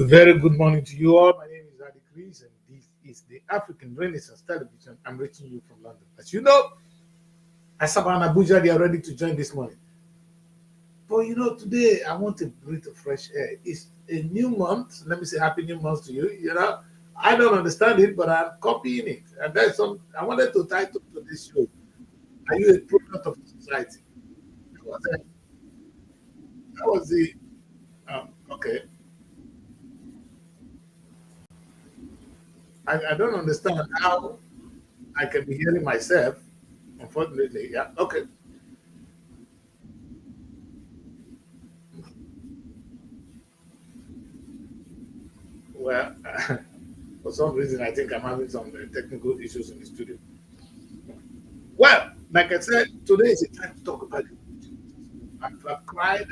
Very good morning to you all. My name is Adi Chris, and this is the African Renaissance Television. I'm reaching you from London. As you know, Asaba and Abuja, they are ready to join this morning. But today I want a breath of fresh air. It's a new month. Let me say happy new month to you. I don't understand it, but I'm copying it. And that's some I wanted to title to this show. Are you a product of society? That was the okay. I don't understand how I can be hearing myself. Unfortunately, yeah. Okay. Well, for some reason, I think I'm having some technical issues in the studio. Well, like I said, today is a time to talk about it. I've cried,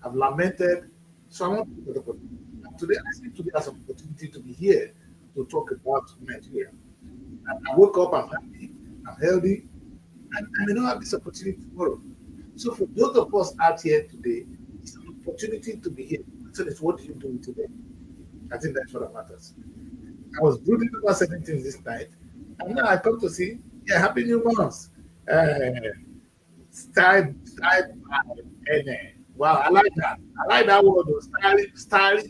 I've lamented. So I want to talk about it. Today, I see today as an opportunity to be here to talk about Nigeria. I woke up, I'm happy, I'm healthy, and I may not have this opportunity tomorrow. So for those of us out here today, it's an opportunity to be here. So it's what do you do today? I think that's what matters. I was brooding over certain things this night, and now I come to see, yeah, happy new month. Uh, by Ene. Wow, I like that. I like that word, though. Style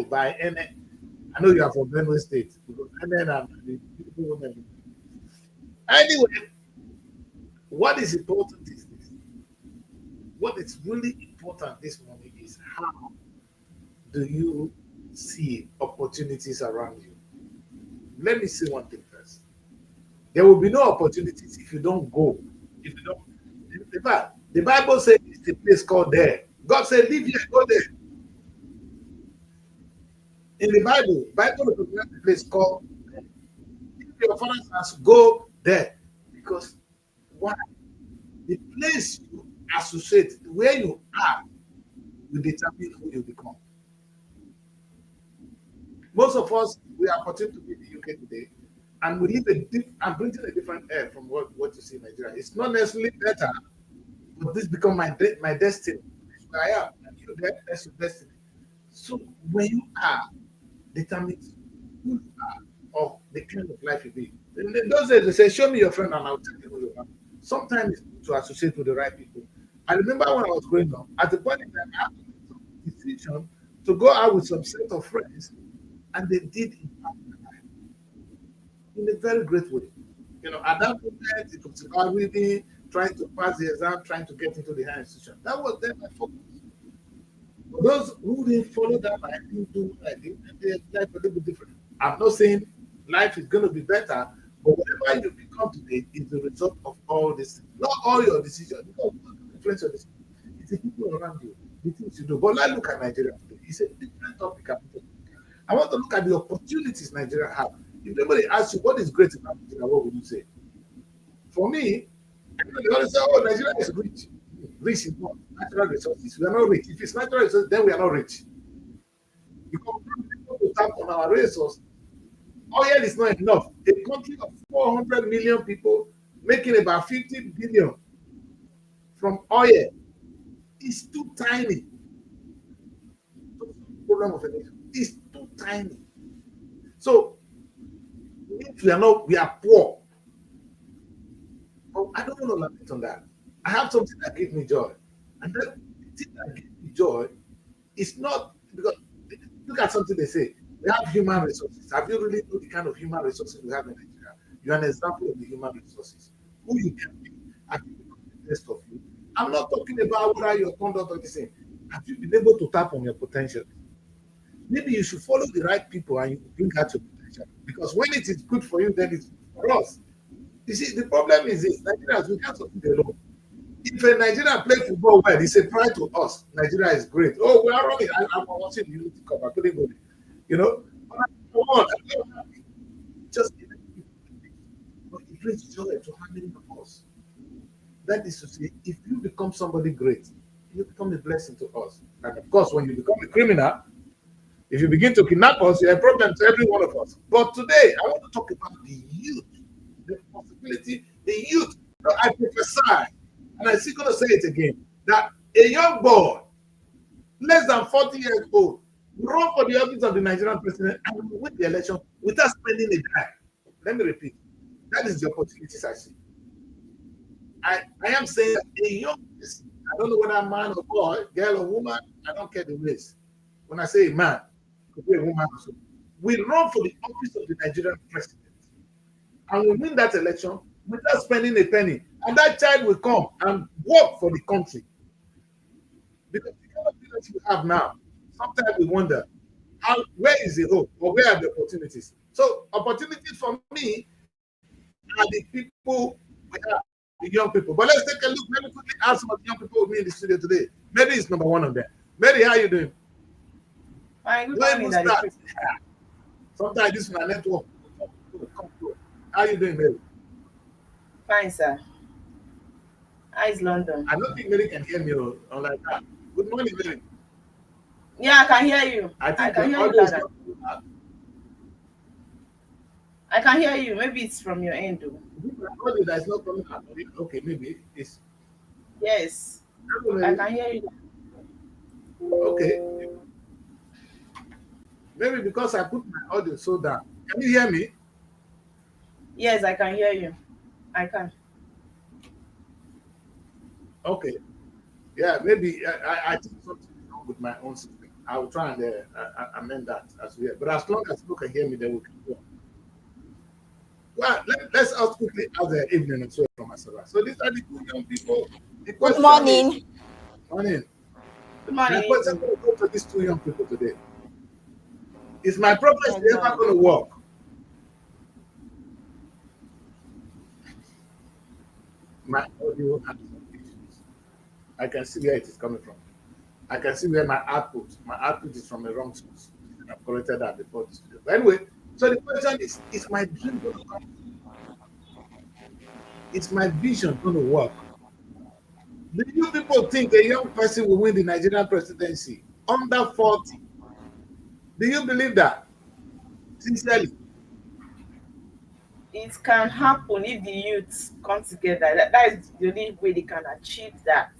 by Ene. I know you are from Benue State because Ene and the beautiful women. Anyway, what is important is this. What is really important this morning is how do you see opportunities around you? Let me say one thing first. There will be no opportunities if you don't go. If you don't, in fact, the Bible says it's a place called there. God said, "Leave here, go there." In the Bible represents a place called there. If your father's house, go there. Because why? The place you associate, where you are, will determine who you become. Most of us, we are fortunate to be in the UK today, and we live I'm breathing a different air from what you see in Nigeria. It's not necessarily better, but this become my destiny. That's where I am. And you there, that's your destiny. So where you are determines who you are or the kind of life you live. In those days, they say, "Show me your friend, and I'll tell you who you are." Sometimes it's good to associate with the right people. I remember when I was growing up, at the point in time, I had to make some decision to go out with some set of friends, and they did impact my life in a very great way. At that moment, it was about reading, trying to pass the exam, trying to get into the higher institution. That was then my focus. For those who didn't follow that line, didn't do what I did, and their life a little bit different. I'm not saying life is going to be better, but whatever you become today is the result of all this. Not all your decisions, because influence your decisions. It's the people around you, the things you do. But let's look at Nigeria today. It's a different topic. I want to look at the opportunities Nigeria have. If anybody asks you what is great about Nigeria, what would you say? For me, everybody always say, "Oh, Nigeria is rich." Rich is not natural resources. We are not rich. If it's natural resources, then we are not rich. Because we want to tap on our resources. Oil is not enough. A country of 400 million people making about 50 billion from oil is too tiny. Problem of a nation is too tiny. So if we are not, we are poor. But I don't want to lament on that. I have something that gives me joy. And that thing that gives me joy is not because look at something they say. We have human resources. Have you really know the kind of human resources we have in Nigeria? You're an example of the human resources. Who you can be. Have you become the best of you? I'm not talking about whether your conduct or the same. Have you been able to tap on your potential? Maybe you should follow the right people and you bring out your potential. Because when it is good for you, then it's good for us. You see, the problem is this Nigerians, we can't succeed alone. If a Nigerian play football well, it's a pride to us. Nigeria is great. Oh, we are running. I'm watching the Unity Cup. I couldn't go there. You know, but come on, I'm not happy. Just but it brings joy to how many of us. That is to say, if you become somebody great, you become a blessing to us. And of course, when you become a criminal, if you begin to kidnap us, you're a problem to every one of us. But today, I want to talk about the youth, the possibility, the youth. I prophesy, and I'm still going to say it again, that a young boy, less than 40 years old, run for the office of the Nigerian president and win the election without spending a dime. Let me repeat. That is the opportunities I see. I am saying that a young person, I don't know whether a man or boy, girl or woman, I don't care the race. When I say a man, it could be a woman also. We run for the office of the Nigerian president. And we win that election without spending a penny. And that child will come and work for the country. Because the kind of leadership we have now, sometimes we wonder, where is the hope or where are the opportunities? So opportunities for me are the people we have, the young people. But let's take a look. Let me quickly ask some of the young people with me in the studio today. Mary is number one of them. Mary, how are you doing? Fine, good morning, sometimes this is my network. How are you doing, Mary? Fine, sir. How is London? I don't think Mary can hear me like that. Good morning, Mary. Yeah, I can hear you. I can hear you. I can hear you. Maybe it's from your end, though. Audio that is not coming out. Okay, maybe it's. Yes. I can hear you. Okay. Maybe because I put my audio so down. Can you hear me? Yes, I can hear you. I can. Okay. Yeah, maybe I think something is wrong with my own system. I will try and amend that as well. But as long as people can hear me, then we can go. Well, let's ask quickly how the evening and so from Asara. So these are the two young people. Good morning. Morning. Good morning. My question will go to these two young people today. Is my prophecy ever going to work? My audio has some issues. I can see where it is coming from. I can see where my output is from the wrong source. I've corrected that before this video. But anyway, so the question is my dream going to come? Is my vision going to work? Do you people think a young person will win the Nigerian presidency under 40? Do you believe that? Sincerely. It can happen if the youths come together. That is the only way they can achieve that.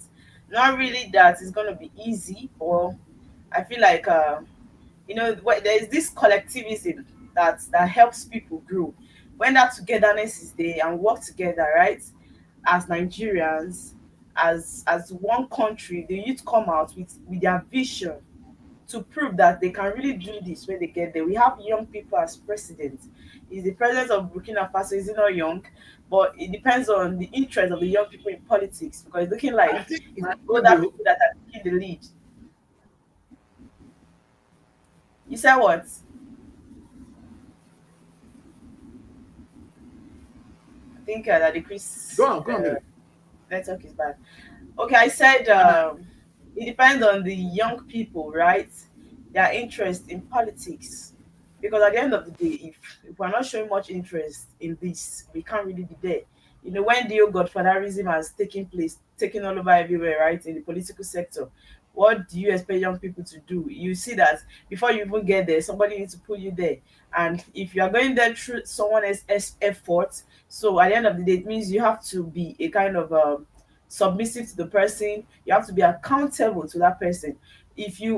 Not really that it's going to be easy, or I feel like there is this collectivism that helps people grow. When that togetherness is there and work together, right? As Nigerians, as one country, the youth come out with their vision to prove that they can really do this when they get there. We have young people as president. Is the president of Burkina Faso is not young, but it depends on the interest of the young people in politics, because it's looking like it's older people that are taking the lead. You said what? I think that decrease. Go on. Network is bad. Okay, I said it depends on the young people, right? Their interest in politics. Because at the end of the day, if we're not showing much interest in this, we can't really be there. When the godfatherism has taken place, taken all over everywhere, right, in the political sector, what do you expect young people to do? You see that before you even get there, somebody needs to put you there. And if you are going there through someone else's effort, so at the end of the day, it means you have to be a kind of submissive to the person. You have to be accountable to that person. If you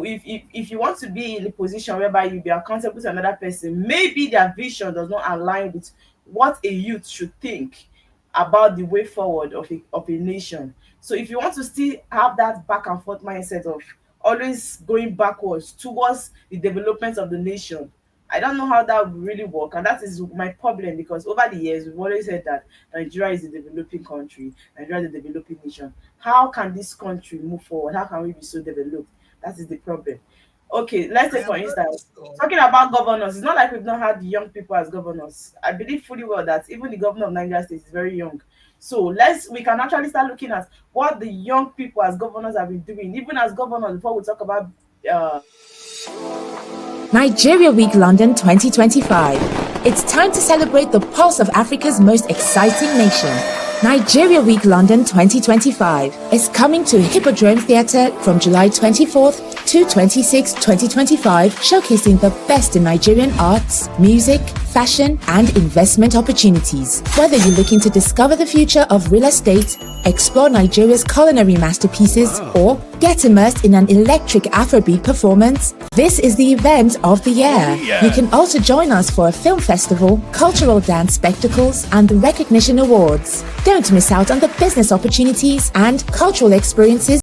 want to be in a position whereby you be accountable to another person, maybe their vision does not align with what a youth should think about the way forward of a nation. So if you want to still have that back and forth mindset of always going backwards towards the development of the nation, I don't know how that would really work. And that is my problem, because over the years, we've always said that Nigeria is a developing country, Nigeria is a developing nation. How can this country move forward? How can we be so developed? That is the problem. Okay, let's take for instance, talking about governors, it's not like we've not had young people as governors. I believe fully well that even the governor of Nigeria State is very young. So we can actually start looking at what the young people as governors have been doing, even as governors, before we talk about Nigeria Week London 2025. It's time to celebrate the pulse of Africa's most exciting nation. Nigeria Week London 2025 is coming to Hippodrome Theatre from July 24th to 26th, 2025, showcasing the best in Nigerian arts, music, fashion, and investment opportunities. Whether you're looking to discover the future of real estate, explore Nigeria's culinary masterpieces, or get immersed in an electric Afrobeat performance, this is the event of the year. You can also join us for a film festival, cultural dance spectacles, and recognition awards. Don't miss out on the business opportunities and cultural experiences